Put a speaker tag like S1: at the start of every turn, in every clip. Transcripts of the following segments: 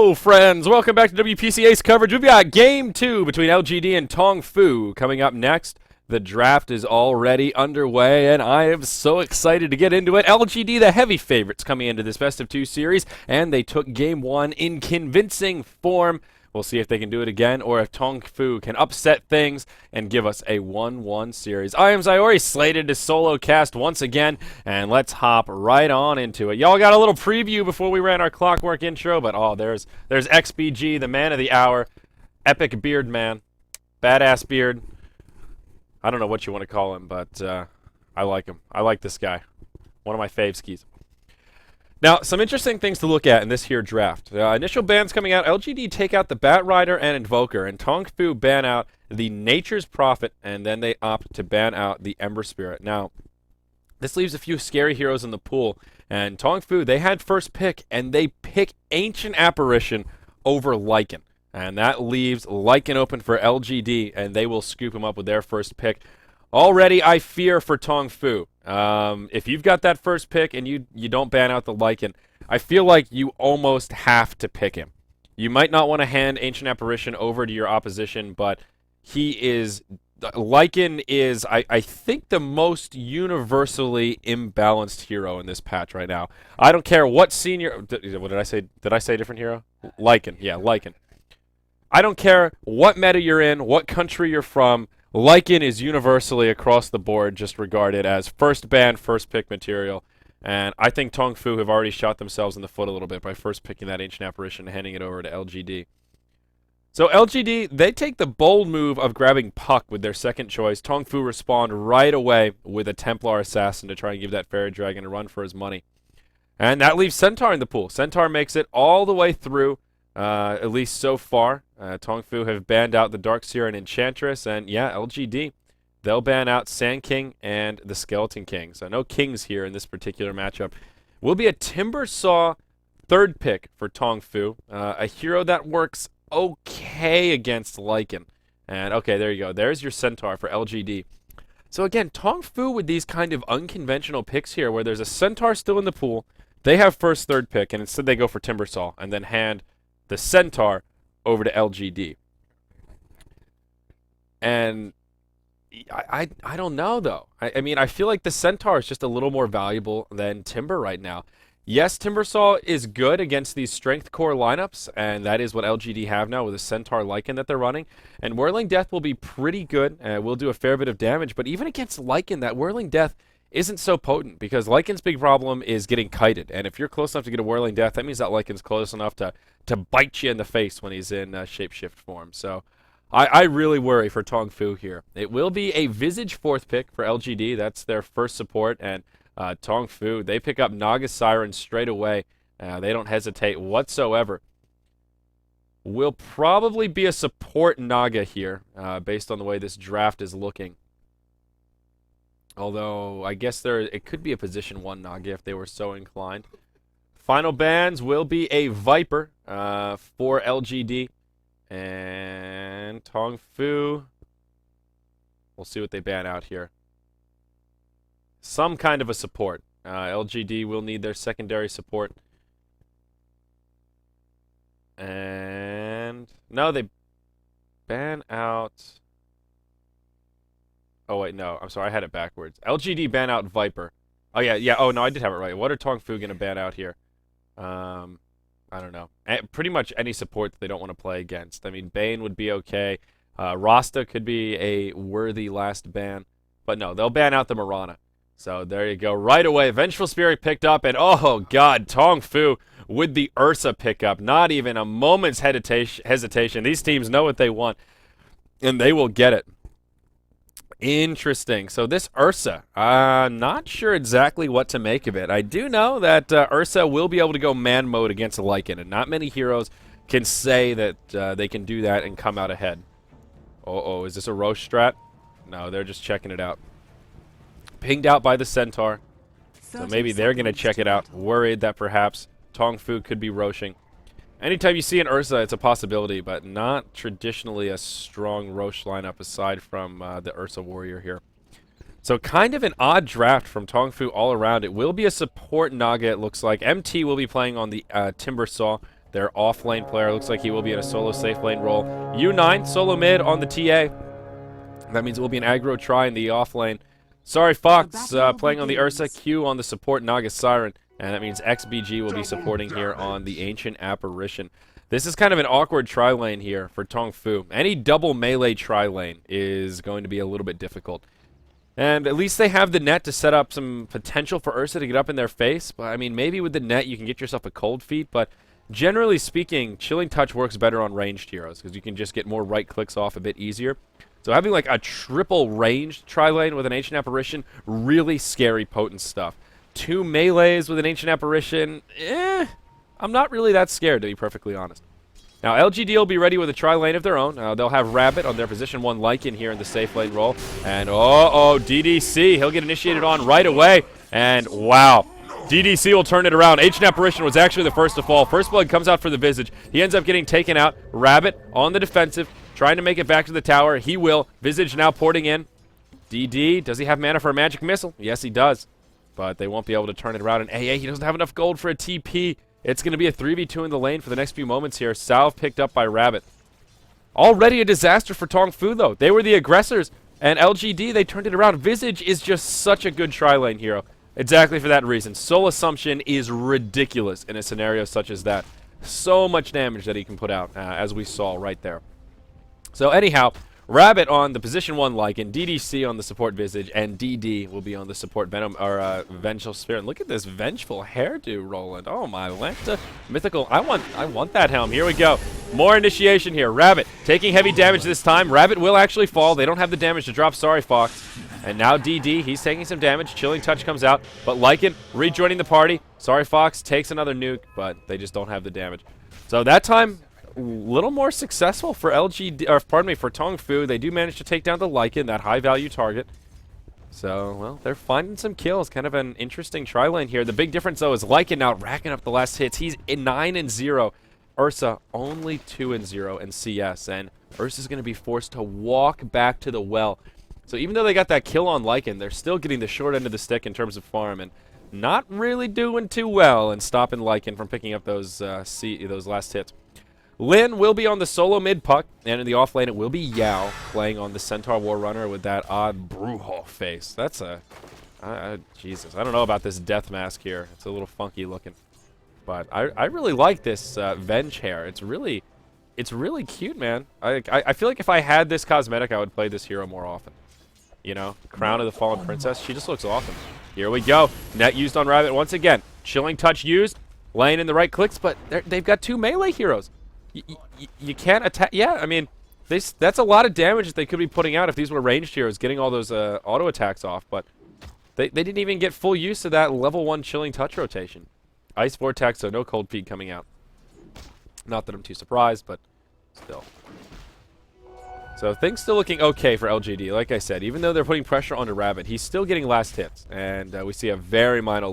S1: Hello, friends. Welcome back to WPC Ace coverage. We've got Game 2 between LGD and Tongfu coming up next. The draft is already underway, and I am so excited to get into it. LGD, the heavy favorites coming into this best of 2 series, and they took Game 1 in convincing form. We'll see if they can do it again, or if Tongfu can upset things and give us a 1-1 series. I am Zyori, slated to solo cast once again, and let's hop right on into it. Y'all got a little preview before we ran our clockwork intro, but there's XBG, the man of the hour, epic beard man, badass beard. I don't know what you want to call him, but I like him. I like this guy. One of my fave skis. Now, some interesting things to look at in this here draft. Initial bans coming out, LGD take out the Bat Rider and Invoker, and Tongfu ban out the Nature's Prophet, and then they opt to ban out the Ember Spirit. Now, this leaves a few scary heroes in the pool, and Tongfu, they had first pick, and they pick Ancient Apparition over Lycan. And that leaves Lycan open for LGD, and they will scoop him up with their first pick. Already, I fear for Tongfu. If you've got that first pick and you don't ban out the Lycan, I feel like you almost have to pick him. You might not want to hand Ancient Apparition over to your opposition, but Lycan is, I think, the most universally imbalanced hero in this patch right now. I don't care what senior... What did I say? Did I say a different hero? Lycan. Yeah, Lycan. I don't care what meta you're in, what country you're from. Lycan is universally across the board just regarded as first ban, first pick material. And I think Tongfu have already shot themselves in the foot a little bit by first picking that Ancient Apparition and handing it over to LGD. So LGD, they take the bold move of grabbing Puck with their second choice. Tongfu respond right away with a Templar Assassin to try and give that Fairy Dragon a run for his money. And that leaves Centaur in the pool. Centaur makes it all the way through, at least so far. Tongfu have banned out the Darkseer and Enchantress, and yeah, LGD, they'll ban out Sand King and the Skeleton King. So no kings here in this particular matchup. Will be a Timbersaw third pick for Tongfu, a hero that works okay against Lycan. And okay, there you go. There's your Centaur for LGD. So again, Tongfu with these kind of unconventional picks here, where there's a Centaur still in the pool, they have first third pick, and instead they go for Timbersaw and then hand the Centaur over to LGD. And I don't know, though. I mean, I feel like the Centaur is just a little more valuable than Timber right now. Yes, Timbersaw is good against these Strength Core lineups, and that is what LGD have now with a Centaur Lycan that they're running. And Whirling Death will be pretty good. Will do a fair bit of damage, but even against Lycan, that Whirling Death isn't so potent, because Lycan's big problem is getting kited. And if you're close enough to get a Whirling Death, that means that Lycan's close enough to bite you in the face when he's in shapeshift form. So I really worry for Tongfu here. It will be a Visage fourth pick for LGD. That's their first support. And Tongfu, they pick up Naga Siren straight away. They don't hesitate whatsoever. Will probably be a support Naga here, based on the way this draft is looking. Although, I guess it could be a position 1 Naga if they were so inclined. Final bans will be a Viper for LGD. And Tongfu, we'll see what they ban out here. Some kind of a support. LGD will need their secondary support. And no, they ban out... Oh, wait, no. I'm sorry. I had it backwards. LGD ban out Viper. Oh, yeah. Oh, no, I did have it right. What are Tongfu going to ban out here? I don't know. Pretty much any support that they don't want to play against. I mean, Bane would be okay. Rasta could be a worthy last ban. But no, they'll ban out the Mirana. So there you go. Right away, Vengeful Spirit picked up. And oh, God, Tongfu with the Ursa pickup. Not even a moment's hesitation. These teams know what they want. And they will get it. Interesting. So this Ursa, not sure exactly what to make of it. I do know that Ursa will be able to go man mode against a Lycan, and not many heroes can say that they can do that and come out ahead. Uh-oh, is this a Roche strat? No, they're just checking it out. Pinged out by the Centaur, so maybe they're going to check it out, worried that perhaps Tongfu could be Roshing. Anytime you see an Ursa, it's a possibility, but not traditionally a strong Roche lineup aside from the Ursa Warrior here. So kind of an odd draft from Tongfu all around. It will be a support Naga, it looks like. MT will be playing on the Timbersaw. Their off-lane player looks like he will be in a solo safe lane role. U9, solo mid on the TA. That means it will be an aggro try in the off-lane. Sorry, Fox playing on the Ursa, Q on the support Naga Siren. And that means XBG will be supporting here on the Ancient Apparition. This is kind of an awkward tri-lane here for Tongfu. Any double melee tri-lane is going to be a little bit difficult. And at least they have the net to set up some potential for Ursa to get up in their face. But I mean, maybe with the net you can get yourself a cold feet, but generally speaking, Chilling Touch works better on ranged heroes because you can just get more right clicks off a bit easier. So having like a triple ranged tri-lane with an Ancient Apparition, really scary potent stuff. 2 melees with an Ancient Apparition, I'm not really that scared, to be perfectly honest. Now, LGD will be ready with a tri-lane of their own. They'll have Rabbit on their position 1 Lycan here in the safe lane role. And, DDC, he'll get initiated on right away. And, wow, DDC will turn it around. Ancient Apparition was actually the first to fall. First Blood comes out for the Visage. He ends up getting taken out. Rabbit on the defensive, trying to make it back to the tower. He will. Visage now porting in. DD, does he have mana for a magic missile? Yes, he does. But they won't be able to turn it around. And AA, he doesn't have enough gold for a TP. It's going to be a 3v2 in the lane for the next few moments here. Salve picked up by Rabbit. Already a disaster for Tongfu, though. They were the aggressors. And LGD, they turned it around. Visage is just such a good tri-lane hero. Exactly for that reason. Soul Assumption is ridiculous in a scenario such as that. So much damage that he can put out, as we saw right there. So anyhow, Rabbit on the position 1 Lycan, DDC on the support Visage, and DD will be on the support Venom or Vengeful Sphere. And look at this vengeful hairdo, Roland. Oh my Lanta mythical. I want that helm. Here we go. More initiation here. Rabbit taking heavy damage this time. Rabbit will actually fall. They don't have the damage to drop. Sorry, Fox. And now DD, he's taking some damage. Chilling Touch comes out, but Lycan rejoining the party. Sorry, Fox takes another nuke, but they just don't have the damage. So that time, a little more successful for LGD, or pardon me, for Tongfu. They do manage to take down the Lycan, that high-value target. So, well, they're finding some kills. Kind of an interesting tri-lane here. The big difference, though, is Lycan now racking up the last hits. He's 9-0. Ursa only 2-0 in CS, and Ursa's going to be forced to walk back to the well. So even though they got that kill on Lycan, they're still getting the short end of the stick in terms of farm, and not really doing too well in stopping Lycan from picking up those last hits. Lin will be on the solo mid puck, and in the off lane it will be Yao playing on the Centaur War Runner with that odd Brujo face. That's a... Jesus, I don't know about this death mask here. It's a little funky looking. But I really like this Venge hair. It's really cute, man. I feel like if I had this cosmetic, I would play this hero more often. You know, Crown of the Fallen Princess. She just looks awesome. Here we go. Net used on Rabbit once again. Chilling Touch used. Laying in the right clicks, but they've got 2 melee heroes. You can't attack. Yeah, I mean, that's a lot of damage that they could be putting out if these were ranged heroes, getting all those auto attacks off. But they didn't even get full use of that level 1 Chilling Touch rotation. Ice Vortex, so no cold feed coming out. Not that I'm too surprised, but still. So things still looking okay for LGD. Like I said, even though they're putting pressure onto Rabbit, he's still getting last hits. And we see a very minor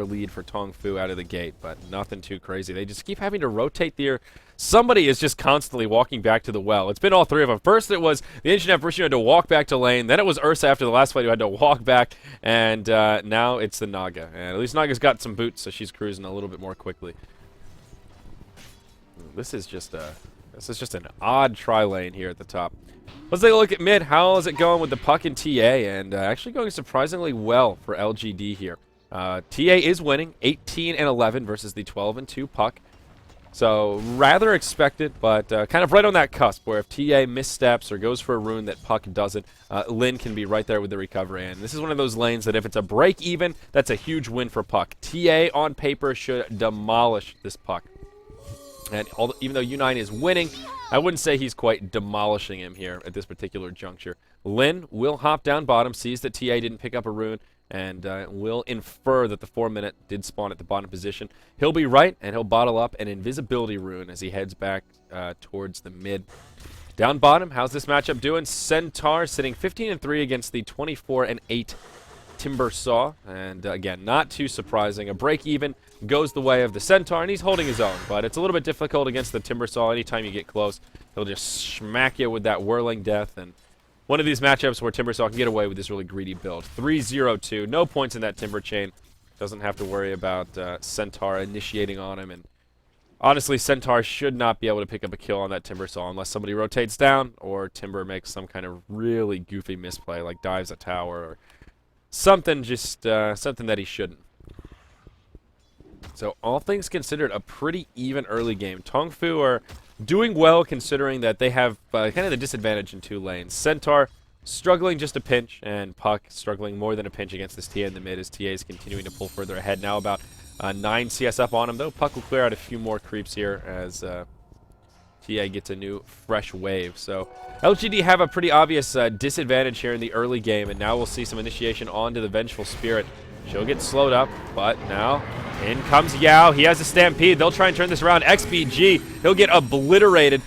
S1: lead for Tongfu out of the gate, but nothing too crazy. They just keep having to rotate their... Somebody is just constantly walking back to the well. It's been all 3 of them. First it was the Ancient Apparition who had to walk back to lane. Then it was Ursa after the last fight who had to walk back. And now it's the Naga. And at least Naga's got some boots, so she's cruising a little bit more quickly. This is just an odd tri-lane here at the top. Let's take a look at mid. How is it going with the puck and TA? And actually going surprisingly well for LGD here. TA is winning 18-11 versus the 12-2 puck. So rather expected, but kind of right on that cusp where if TA missteps or goes for a rune that puck doesn't, Lin can be right there with the recovery. And this is one of those lanes that if it's a break even, that's a huge win for puck. TA on paper should demolish this puck. And even though U9 is winning, I wouldn't say he's quite demolishing him here at this particular juncture. Lin will hop down bottom, sees that TA didn't pick up a rune, and will infer that the 4-minute did spawn at the bottom position. He'll be right, and he'll bottle up an invisibility rune as he heads back towards the mid. Down bottom, how's this matchup doing? Centaur sitting 15-3 against the 24-8 Timber Saw, and again, not too surprising. A break even goes the way of the Centaur, and he's holding his own, but it's a little bit difficult against the Timber Saw. Anytime you get close, he'll just smack you with that whirling death, and one of these matchups where Timber Saw can get away with this really greedy build. 3-0-2, no points in that Timber Chain. Doesn't have to worry about Centaur initiating on him and Honestly, Centaur should not be able to pick up a kill on that Timber Saw unless somebody rotates down or Timber makes some kind of really goofy misplay, like dives a tower or something, just something that he shouldn't. So all things considered, a pretty even early game. Tongfu are doing well considering that they have kind of the disadvantage in 2 lanes. Centaur struggling just a pinch, and Puck struggling more than a pinch against this TA in the mid as TA is continuing to pull further ahead. Now about 9 CS up on him, though. Puck will clear out a few more creeps here as TA gets a new fresh wave. So LGD have a pretty obvious disadvantage here in the early game, and now we'll see some initiation onto the Vengeful Spirit. She'll get slowed up, but now in comes Yao. He has a Stampede. They'll try and turn this around. XBG, he'll get obliterated.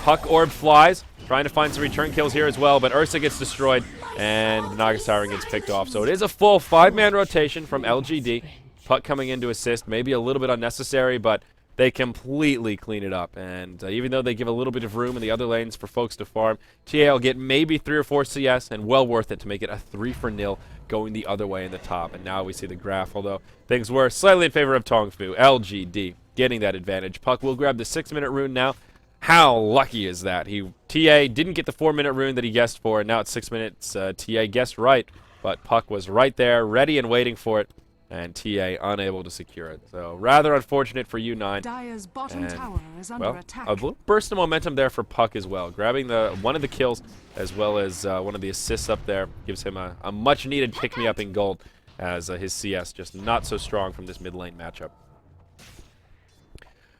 S1: Puck Orb flies, trying to find some return kills here as well, but Ursa gets destroyed, and Naga Siren gets picked off. So it is a full 5-man rotation from LGD. Puck coming in to assist, maybe a little bit unnecessary, but they completely clean it up. And even though they give a little bit of room in the other lanes for folks to farm, TA will get maybe 3 or 4 CS, and well worth it to make it a 3-for-0 going the other way in the top. And now we see the graph, although things were slightly in favor of Tongfu. LGD getting that advantage. Puck will grab the 6-minute rune now. How lucky is that? TA didn't get the 4-minute rune that he guessed for, and now it's 6 minutes. TA guessed right, but Puck was right there, ready and waiting for it, and TA unable to secure it. So rather unfortunate for U9.
S2: Dire's bottom tower is under attack.
S1: A little burst of momentum there for Puck as well, grabbing one of the kills as well as one of the assists up there. Gives him a much-needed pick-me-up in gold as his CS just not so strong from this mid-lane matchup.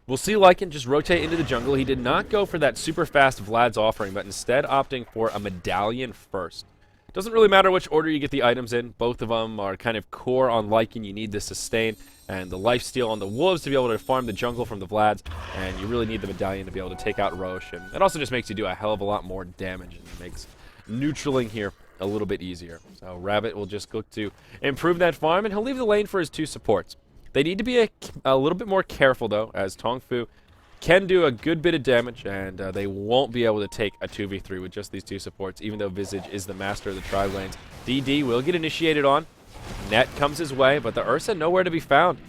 S1: We'll see Lycan just rotate into the jungle. He did not go for that super fast Vlad's offering, but instead opting for a medallion first. Doesn't really matter which order you get the items in. Both of them are kind of core on Lycan. You need the sustain and the lifesteal on the Wolves to be able to farm the jungle from the Vlads, and you really need the medallion to be able to take out Roshan. It also just makes you do a hell of a lot more damage, and it makes neutraling here a little bit easier. So Rabbit will just look to improve that farm, and he'll leave the lane for his 2 supports. They need to be a little bit more careful, though, as Tongfu can do a good bit of damage, and they won't be able to take a 2v3 with just these 2 supports, even though Visage is the master of the tri-lanes. DD will get initiated on. Net comes his way, but the Ursa nowhere to be found.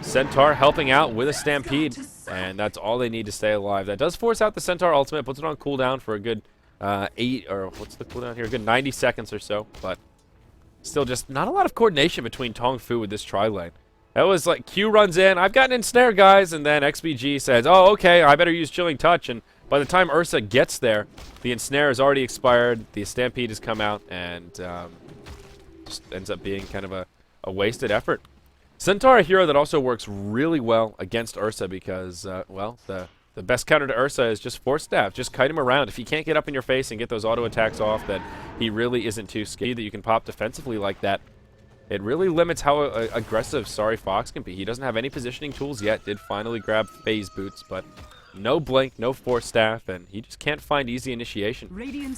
S1: Centaur helping out with a Stampede, and that's all they need to stay alive. That does force out the Centaur ultimate, puts it on cooldown for a good 90 seconds or so, but still just not a lot of coordination between Tongfu with this tri-lane. That was like Q runs in, I've got an ensnare, guys, and then XBG says, oh, okay, I better use Chilling Touch, and by the time Ursa gets there, the ensnare has already expired, the Stampede has come out, and just ends up being kind of a wasted effort. Centaur, a hero that also works really well against Ursa because, well, the best counter to Ursa is just Force Staff. Just kite him around. If he can't get up in your face and get those auto attacks off, then he really isn't too scary that you can pop defensively like that. It really limits how aggressive Sorry Fox can be. He doesn't have any positioning tools yet. Did finally grab Phase Boots, but no Blink, no Force Staff, and he just can't find easy initiation.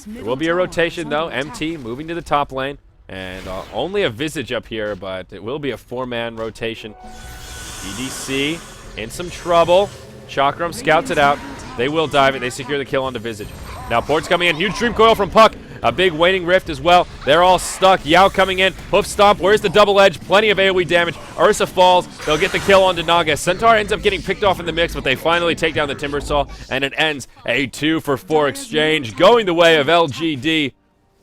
S1: There will be a rotation, though. MT moving to the top lane, and only a Visage up here, but it will be a 4-man rotation. EDC in some trouble. Chakram scouts it out. They will dive it. They secure the kill onto Visage. Now Port's coming in. Huge Dream Coil from Puck. A big Waning Rift as well. They're all stuck. Yao coming in. Hoof Stomp. Where's the double edge? Plenty of AoE damage. Ursa falls. They'll get the kill onto Naga. Centaur ends up getting picked off in the mix, but they finally take down the Timber Saw, and it ends a 2-for-4 exchange going the way of LGD.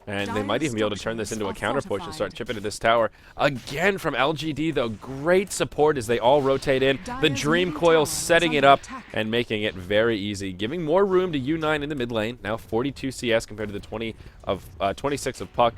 S1: And they might even be able to turn this into a counter push and start chipping at this tower. Again from LGD, though, great support as they all rotate in. The Dream Coil setting it up and making it very easy, giving more room to U9 in the mid lane. Now 42 CS compared to the 26 of Puck.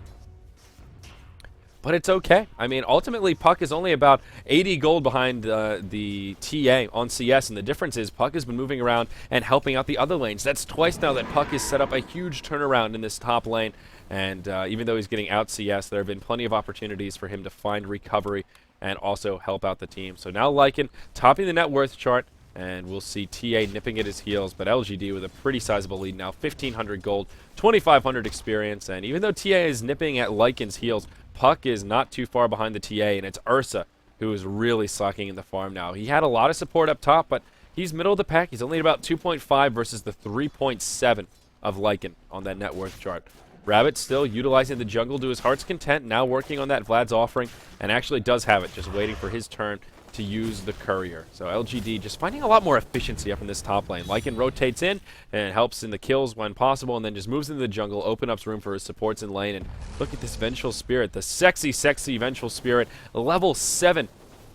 S1: But it's okay. I mean, ultimately, Puck is only about 80 gold behind the TA on CS, and the difference is Puck has been moving around and helping out the other lanes. That's twice now that Puck has set up a huge turnaround in this top lane, and even though he's getting out CS, there have been plenty of opportunities for him to find recovery and also help out the team. So now Lycan topping the net worth chart, and we'll see TA nipping at his heels, but LGD with a pretty sizable lead now, 1,500 gold, 2,500 experience, and even though TA is nipping at Lycan's heels, Puck is not too far behind the TA, and it's Ursa who is really slacking in the farm now. He had a lot of support up top, but he's middle of the pack. He's only at about 2.5 versus the 3.7 of Lycan on that net worth chart. Rabbit still utilizing the jungle to his heart's content, now working on that Vlad's offering, and actually does have it, just waiting for his turn to use the courier. So LGD just finding a lot more efficiency up in this top lane. Lycan rotates in and helps in the kills when possible, and then just moves into the jungle, open up room for his supports in lane. And look at this Vengeful Spirit, the sexy, sexy Vengeful Spirit, level 7.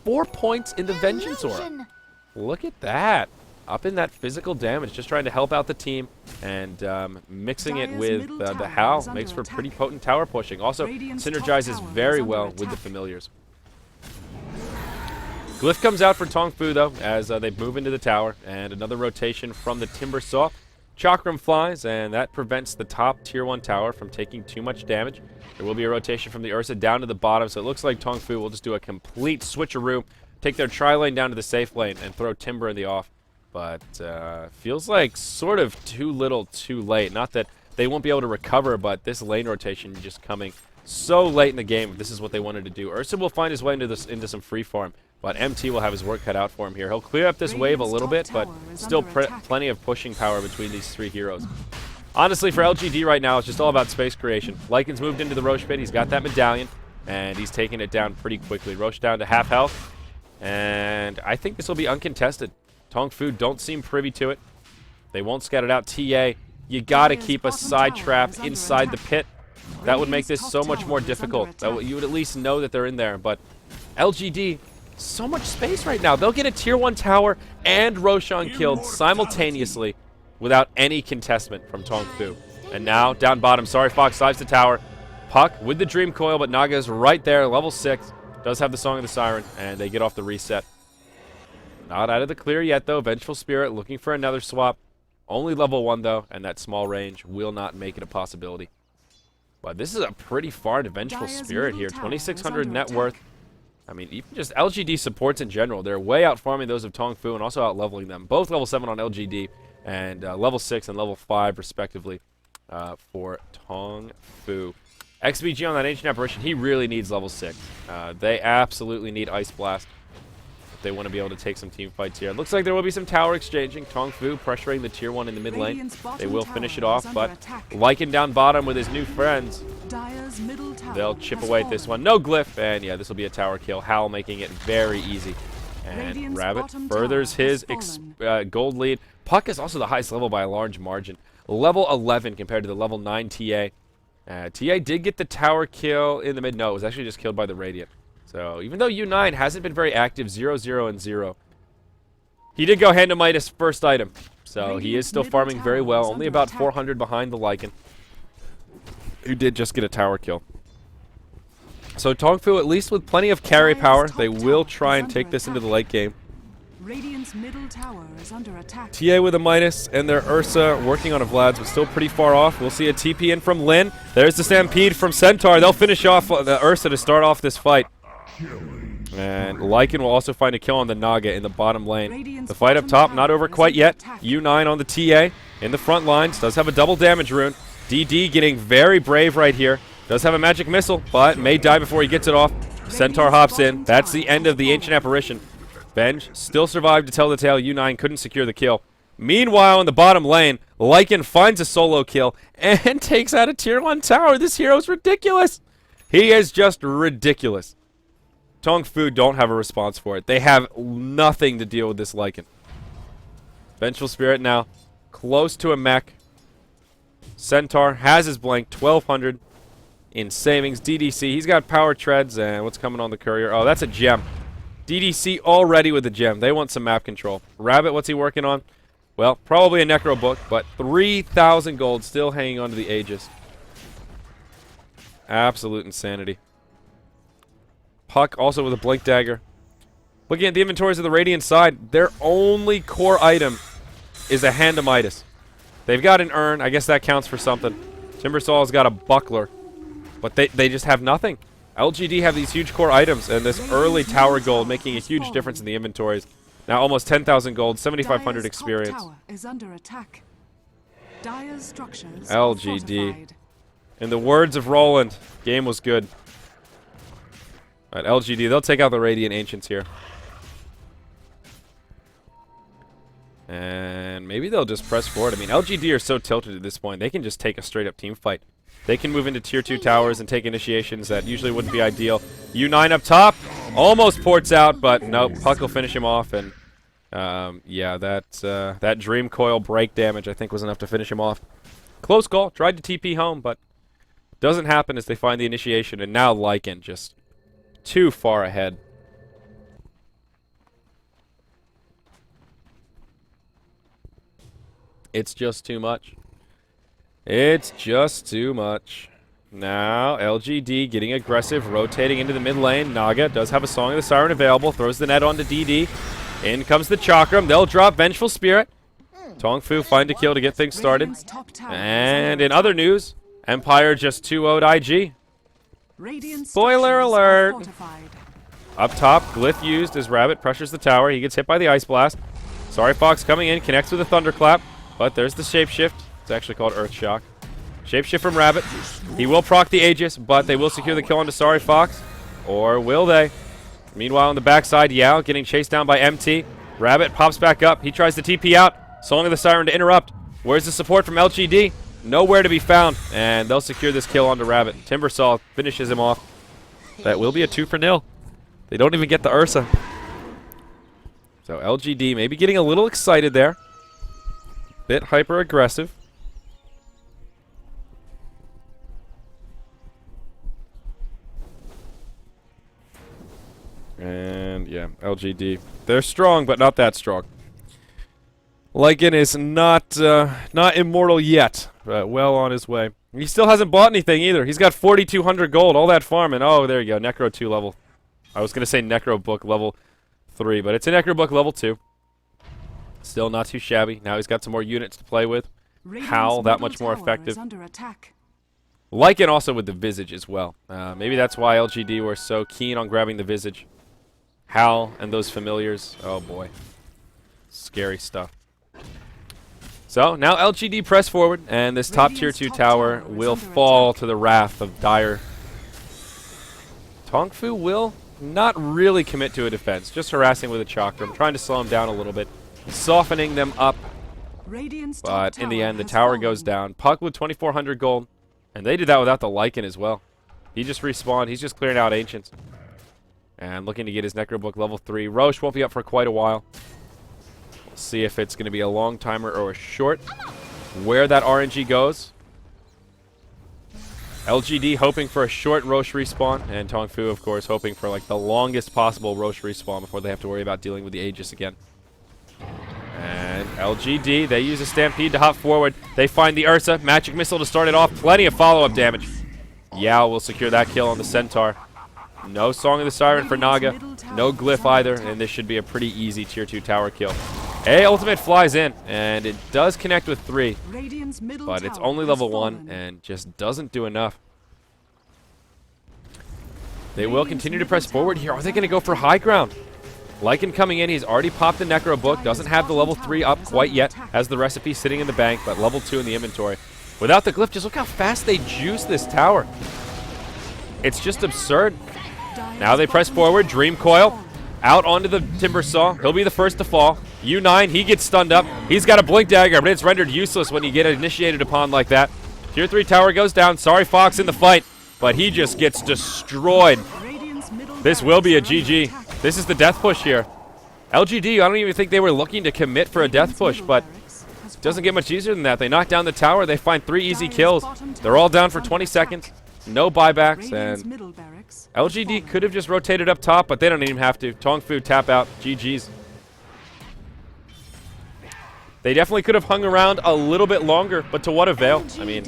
S1: 4 points in the Vengeance Aura. Look at that. Up in that physical damage, just trying to help out the team, and mixing it with the Howl makes for pretty potent tower pushing. Also synergizes very well with the familiars. Glyph comes out for Tongfu though, as they move into the tower, and another rotation from the Timber Saw. Chakram flies, and that prevents the top tier 1 tower from taking too much damage. There will be a rotation from the Ursa down to the bottom, so it looks like Tongfu will just do a complete switcheroo, take their tri-lane down to the safe lane, and throw Timber in the off. But feels like sort of too little too late. Not that they won't be able to recover, but this lane rotation just coming so late in the game. This is what they wanted to do. Ursa will find his way into some free farm, but MT will have his work cut out for him here. He'll clear up this wave a little bit, but still plenty of pushing power between these 3 heroes. Honestly, for LGD right now, it's just all about space creation. Lycan's moved into the Rosh pit. He's got that medallion, and he's taking it down pretty quickly. Rosh down to half health, and I think this will be uncontested. Tongfu don't seem privy to it. They won't scout it out. TA, you gotta keep a side trap inside the pit. That would make this so much more difficult. You would at least know that they're in there. But LGD, so much space right now. They'll get a tier 1 tower and Roshan killed simultaneously without any contestment from Tongfu. And now, down bottom, Sorry Fox dives the tower. Puck with the Dream Coil, but Naga's right there, level 6. Does have the Song of the Siren, and they get off the reset. Not out of the clear yet, though. Vengeful Spirit looking for another swap. Only level 1, though, and that small range will not make it a possibility. But this is a pretty far to Vengeful Spirit here. 2,600 net worth. I mean, even just LGD supports in general. They're way out farming those of Tongfu and also out leveling them. Both level 7 on LGD and level 6 and level 5, respectively, for Tongfu. XBG on that Ancient Apparition, he really needs level 6. They absolutely need Ice Blast. They want to be able to take some team fights here. It looks like there will be some tower exchanging. Tongfu pressuring the tier 1 in the mid lane. They will finish it off, but Lycan down bottom with his new friends. They'll chip away at this one. No glyph, and yeah, this will be a tower kill. Howl making it very easy. And Rabbit furthers his gold lead. Puck is also the highest level by a large margin. Level 11 compared to the level 9 TA. TA did get the tower kill in the mid. No, it was actually just killed by the Radiant. So even though U9 hasn't been very active, 0-0 and 0, he did go hand to Midas first item. So he is still farming very well, only about 400 behind the Lycan, who did just get a tower kill. So Tongfu, at least with plenty of carry power, they will try and take this into the late game. TA with a Midas and their Ursa working on a Vlad's, but still pretty far off. We'll see a TP in from Lin. There's the Stampede from Centaur. They'll finish off the Ursa to start off this fight. And Lycan will also find a kill on the Naga in the bottom lane. The fight up top, not over quite yet. U9 on the TA in the front lines. Does have a double damage rune. DD getting very brave right here. Does have a magic missile, but may die before he gets it off. Centaur hops in. That's the end of the Ancient Apparition. Benj still survived to tell the tale. U9 couldn't secure the kill. Meanwhile, in the bottom lane, Lycan finds a solo kill and takes out a tier 1 tower. This hero's ridiculous. He is just ridiculous. Tongfu don't have a response for it. They have nothing to deal with this Lycan. Vengeful Spirit now close to a mech. Centaur has his blank, 1,200 in savings. DDC, he's got power treads, and what's coming on the courier? Oh, that's a gem. DDC already with the gem. They want some map control. Rabbit, what's he working on? Well, probably a Necro book, but 3,000 gold still hanging onto the Aegis. Absolute insanity. Puck also with a Blink Dagger. Looking at the inventories of the Radiant side, their only core item is a Hand of Midas. They've got an urn. I guess that counts for something. Timbersaw's got a buckler. But they just have nothing. LGD have these huge core items, and this early tower gold making a huge difference in the inventories. Now almost 10,000 gold, 7,500 experience. LGD. In the words of Roland, game was good. All right, LGD, they'll take out the Radiant Ancients here. And maybe they'll just press forward. I mean, LGD are so tilted at this point, they can just take a straight-up team fight. They can move into tier 2 towers and take initiations that usually wouldn't be ideal. U9 up top. Almost ports out, but nope. Puck will finish him off, and yeah, that Dream Coil break damage I think was enough to finish him off. Close call. Tried to TP home, but doesn't happen as they find the initiation, and now Lycan just too far ahead. It's just too much. It's just too much. Now, LGD getting aggressive, rotating into the mid lane. Naga does have a Song of the Siren available, throws the net onto DD. In comes the Chakram. They'll drop Vengeful Spirit. Tongfu find a kill to get things started. And in other news, Empire just 2-0'd IG. Spoiler alert! Up top, Glyph used as Rabbit pressures the tower. He gets hit by the Ice Blast. Sorry Fox coming in, connects with a Thunderclap. But there's the Shapeshift. It's actually called Earth Shock. Shapeshift from Rabbit. He will proc the Aegis, but they will secure the kill onto Sorry Fox. Or will they? Meanwhile, on the backside, Yao getting chased down by MT. Rabbit pops back up. He tries to TP out. Song of the Siren to interrupt. Where's the support from LGD? Nowhere to be found. And they'll secure this kill onto Rabbit. Timbersaw finishes him off. That will be a 2-0. They don't even get the Ursa. So LGD maybe getting a little excited there. Bit hyper aggressive. And yeah, LGD. They're strong, but not that strong. Lycan is not immortal yet, but well on his way. He still hasn't bought anything either. He's got 4,200 gold, all that farming. Oh, there you go, Necro 2 level. I was going to say Necro Book level 3, but it's a Necro Book level 2. Still not too shabby. Now he's got some more units to play with. Howl, that much more effective. Lycan also with the Visage as well. Maybe that's why LGD were so keen on grabbing the Visage. Howl and those familiars. Oh boy. Scary stuff. So now LGD press forward, and this top tier 2 tower will fall to the wrath of dire. Tongfu will not really commit to a defense, just harassing with a Chakram, trying to slow him down a little bit, softening them up. But in the end, the tower goes down. Puck with 2,400 gold, and they did that without the Lycan as well. He just respawned. He's just clearing out Ancients. And looking to get his Necrobook level 3. Roche won't be up for quite a while. We'll see if it's going to be a long timer or a short. Where that RNG goes. LGD hoping for a short Roche respawn. And Tongfu, of course, hoping for like the longest possible Roche respawn before they have to worry about dealing with the Aegis again. And LGD, they use a Stampede to hop forward. They find the Ursa. Magic Missile to start it off. Plenty of follow-up damage. Yao will secure that kill on the Centaur. No Song of the Siren for Naga. No Glyph either. And this should be a pretty easy tier 2 tower kill. A ultimate flies in. And it does connect with 3. But it's only level 1 and just doesn't do enough. They will continue to press forward here. Are they going to go for high ground? Lycan coming in, he's already popped the Necro Book, doesn't have the level 3 up quite yet, has the recipe sitting in the bank, but level 2 in the inventory. Without the Glyph, just look how fast they juice this tower. It's just absurd. Now they press forward, Dream Coil, out onto the Timbersaw. He'll be the first to fall. U9, he gets stunned up. He's got a Blink Dagger, but it's rendered useless when you get initiated upon like that. Tier 3 tower goes down, Sorry Fox in the fight, but he just gets destroyed. This will be a GG. This is the death push here. LGD, I don't even think they were looking to commit for a death push, but it doesn't get much easier than that. They knock down the tower. They find 3 easy kills. They're all down for 20 seconds. No buybacks, and LGD could have just rotated up top, but they don't even have to. Tongfu tap out. GG's. They definitely could have hung around a little bit longer, but to what avail? I mean,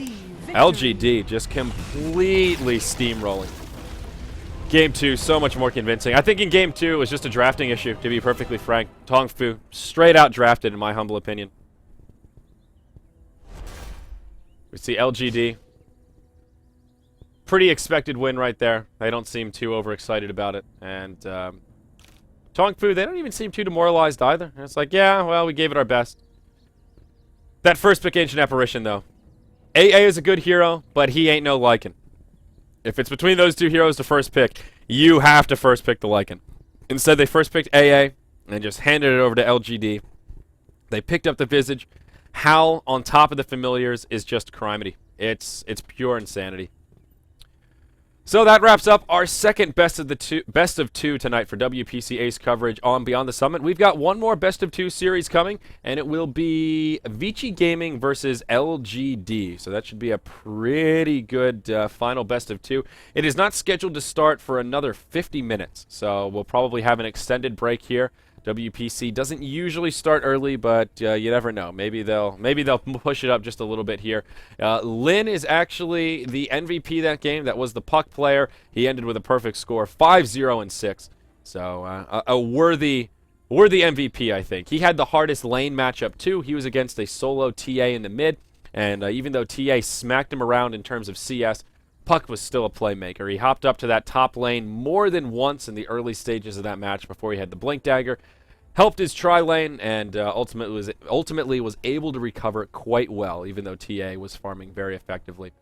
S1: LGD just completely steamrolling. Game 2, so much more convincing. I think in Game 2, it was just a drafting issue, to be perfectly frank. Tongfu, straight out drafted, in my humble opinion. We see LGD. Pretty expected win right there. They don't seem too overexcited about it. And Tongfu, they don't even seem too demoralized either. It's like, yeah, well, we gave it our best. That first pick Ancient Apparition, though. AA is a good hero, but he ain't no Lycan. If it's between those 2 heroes to first pick, you have to first pick the Lycan. Instead, they first picked AA and just handed it over to LGD. They picked up the Visage. Howl on top of the Familiars is just criminy. It's pure insanity. So that wraps up our second best of two tonight for WPC Ace coverage on Beyond the Summit. We've got one more best of two series coming, and it will be Vici Gaming versus LGD. So that should be a pretty good final best of two. It is not scheduled to start for another 50 minutes, so we'll probably have an extended break here. WPC doesn't usually start early, but you never know. Maybe they'll push it up just a little bit here. Lin is actually the MVP that game. That was the puck player. He ended with a perfect score, 5-0-6. So a worthy MVP, I think. He had the hardest lane matchup too. He was against a solo TA in the mid, and even though TA smacked him around in terms of CS, Puck was still a playmaker. He hopped up to that top lane more than once in the early stages of that match before he had the blink dagger, helped his tri lane, and ultimately was able to recover quite well, even though TA was farming very effectively.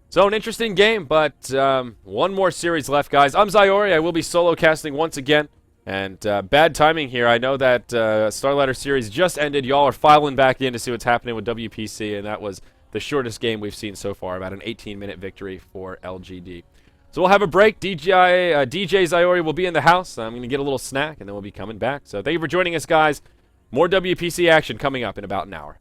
S1: So an interesting game, but one more series left, guys. I'm Zyori. I will be solo casting once again, and bad timing here. I know that Starlighter series just ended. Y'all are filing back in to see what's happening with WPC, and that was the shortest game we've seen so far, about an 18-minute victory for LGD. So we'll have a break. DJ Zyori will be in the house. I'm going to get a little snack, and then we'll be coming back. So thank you for joining us, guys. More WPC action coming up in about an hour.